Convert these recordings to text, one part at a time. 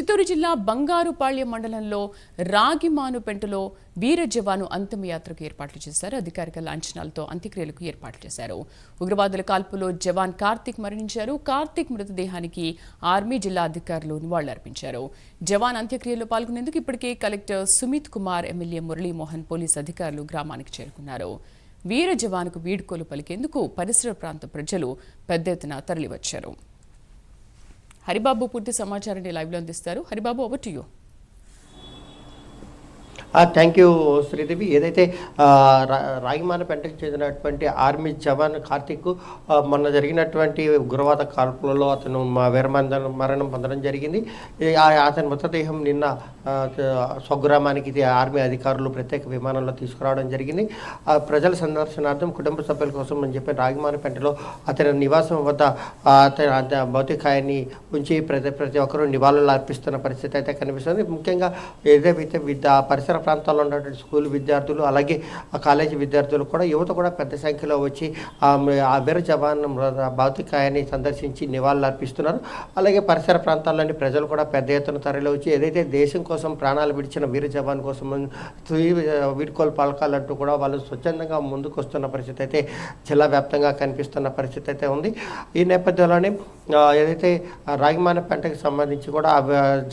చిత్తూరు జిల్లా బంగారుపాళ్యం మండలంలో రాగిమానుపెంటలో వీర జవాను అంతిమయాత్రకు ఏర్పాట్లు చేశారు. అధికారిక లాంఛనాలతో అంత్యక్రియలకు ఏర్పాట్లు చేశారు. ఉగ్రవాదుల కాల్పులో జవాన్ కార్తిక్ మరణించారు. కార్తిక్ మృతదేహానికి ఆర్మీ జిల్లా అధికారులు నివాళులర్పించారు. జవాన్ అంత్యక్రియల్లో పాల్గొనేందుకు ఇప్పటికే collector Sumit Kumar, MLA Muralimohan, police అధికారులు గ్రామానికి చేరుకున్నారు. వీర జవానుకు వీడ్కోలు పలికేందుకు పరిసర ప్రాంత ప్రజలు పెద్ద ఎత్తున తరలివచ్చారు. హరిబాబు పూర్తి సమాచారాన్ని లైవ్లో అందిస్తారు. Haribabu, over to you. Thank you Sridevi. ఏదైతే రాగిమానపేటకు చెందినటువంటి ఆర్మీ జవాన్ కార్తిక్ మొన్న జరిగినటువంటి ఉగ్రవాద కాల్పులలో అతను మరణం పొందడం జరిగింది. అతని మృతదేహం నిన్న స్వగ్రామానికి ఆర్మీ అధికారులు ప్రత్యేక విమానంలో తీసుకురావడం జరిగింది. ప్రజల సందర్శనార్థం కుటుంబ సభ్యుల కోసం అని చెప్పి రాగిమానపేటలో అతని నివాసం వద్ద అతని భౌతికాయాన్ని ఉంచి ప్రతి ఒక్కరూ నివాళులు అర్పిస్తున్న పరిస్థితి అయితే కనిపిస్తుంది. ముఖ్యంగా ఏదైతే పరిసర ప్రాంతాల్లో ఉన్నటువంటి స్కూల్ విద్యార్థులు, అలాగే కాలేజీ విద్యార్థులు కూడా, యువత కూడా పెద్ద సంఖ్యలో వచ్చి ఆ వీర జవాన్ భౌతికాయాన్ని సందర్శించి నివాళులు అర్పిస్తున్నారు. అలాగే పరిసర ప్రాంతాల్లోని ప్రజలు కూడా పెద్ద ఎత్తున తరలి వచ్చి ఏదైతే దేశం కోసం ప్రాణాలు విడిచిన వీర జవాన్ కోసం వీడ్కోలు పలకాలంటూ కూడా వాళ్ళు స్వచ్ఛందంగా ముందుకు వస్తున్న పరిస్థితి అయితే జిల్లా వ్యాప్తంగా కనిపిస్తున్న పరిస్థితి అయితే ఉంది. ఈ నేపథ్యంలోనే ఏదైతే రాగిమానపేటకు సంబంధించి కూడా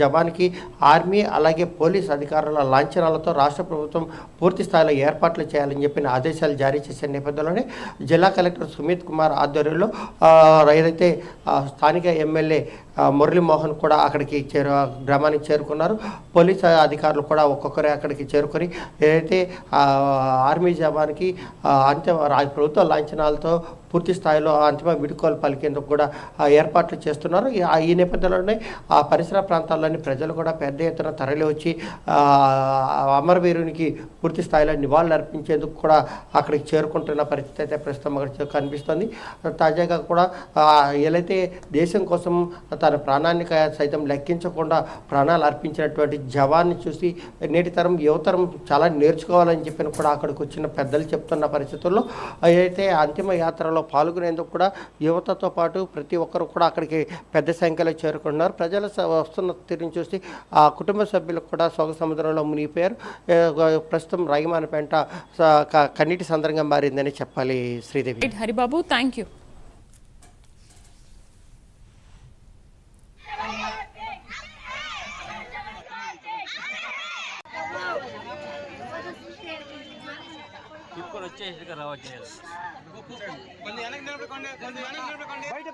జవాన్కి ఆర్మీ అలాగే పోలీస్ అధికారుల లాంఛనాలతో రాష్ట్ర ప్రభుత్వం పూర్తి స్థాయిలో ఏర్పాట్లు చేయాలని చెప్పిన ఆదేశాలు జారీ చేసే నేపథ్యంలోనే జిల్లా కలెక్టర్ సుమిత్ కుమార్ ఆధ్వర్యంలో ఏదైతే స్థానిక ఎమ్మెల్యే మురళీమోహన్ కూడా అక్కడికి గ్రామానికి చేరుకున్నారు. పోలీస్ అధికారులు కూడా ఒక్కొక్కరే అక్కడికి చేరుకొని ఏదైతే ఆర్మీ జవాన్కి ప్రభుత్వ లాంఛనాలతో పూర్తి స్థాయిలో అంతిమ వీడ్కోలు పలికేందుకు కూడా ఏర్పాట్లు చేస్తున్నారు. ఈ నేపథ్యంలోనే ఆ పరిసర ప్రాంతాల్లోని ప్రజలు కూడా పెద్ద ఎత్తున తరలి వచ్చి అమరవీరునికి పూర్తి స్థాయిలో నివాళులు అర్పించేందుకు కూడా అక్కడికి చేరుకుంటున్న పరిస్థితి అయితే ప్రస్తుతం అక్కడ కనిపిస్తుంది. తాజాగా కూడా ఏదైతే దేశం కోసం తన ప్రాణాన్ని సైతం లెక్కించకుండా ప్రాణాలు అర్పించినటువంటి జవాన్ని చూసి నేటి తరం యువతరం చాలా నేర్చుకోవాలని చెప్పిన కూడా అక్కడికి వచ్చిన పెద్దలు చెప్తున్న పరిస్థితుల్లో ఏదైతే అంతిమ యాత్రలో పాల్గొనేందుకు కూడా యువతతో పాటు ప్రతి ఒక్కరు కూడా అక్కడికి పెద్ద సంఖ్యలో చేరుకుంటున్నారు. ప్రజలు వస్తున్న తీరుని చూసి ఆ కుటుంబ సభ్యులకు కూడా శోక సముద్రంలో మునిగిపోయారు. ప్రస్తుతం రాగిమానపేట కన్నీటి సందర్భంగా మారిందని చెప్పాలి శ్రీదేవి. Haribabu, thank you.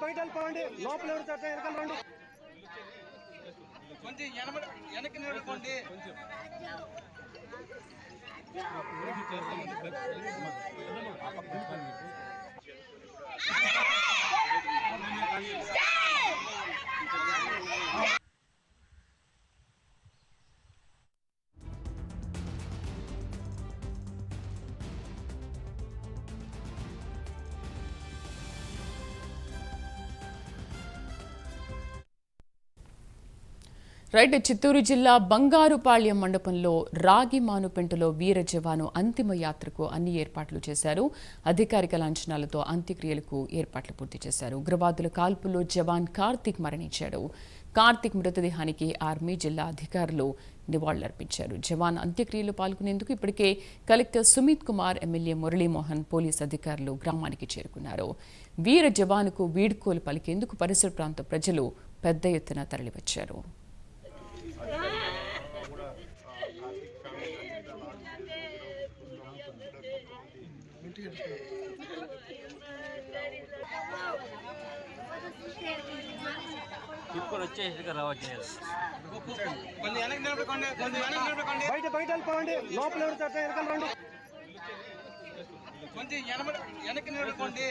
బయట వెళ్ళిపోండి, లోపల ఎవరు చట్ట వెనకాల రండి, కొంచెం వెనక్కి నిలబడుకోండి. రైట్. చిత్తూరు జిల్లా బంగారుపాళ్యం మండపంలో రాగిమానుపెంటలో వీర జవాను అంతిమ యాత్రకు అన్ని ఏర్పాట్లు చేశారు. అధికారిక లాంఛనాలతో అంత్యక్రియలకు ఏర్పాట్లు పూర్తి చేశారు. ఉగ్రవాదుల కాల్పులో జవాన్ కార్తిక్ మరణించాడు. కార్తిక్ మృతదేహానికి ఆర్మీ జిల్లా అధికారులు నివాళులర్పించారు. జవాన్ అంత్యక్రియలో పాల్గొనేందుకు ఇప్పటికే collector Sumit Kumar, MLA Muralimohan, police అధికారులు గ్రామానికి చేరుకున్నారు. వీర జవానుకు వీడ్కోలు పలికేందుకు పరిసర ప్రాంత ప్రజలు పెద్ద ఎత్తున తరలివచ్చారు. బయట వెళ్ళిపోండి, లోపల ఎవరు చట్ట వెనకాల రండి, కొంచెం వెనక్కి నిలబడుకోండి.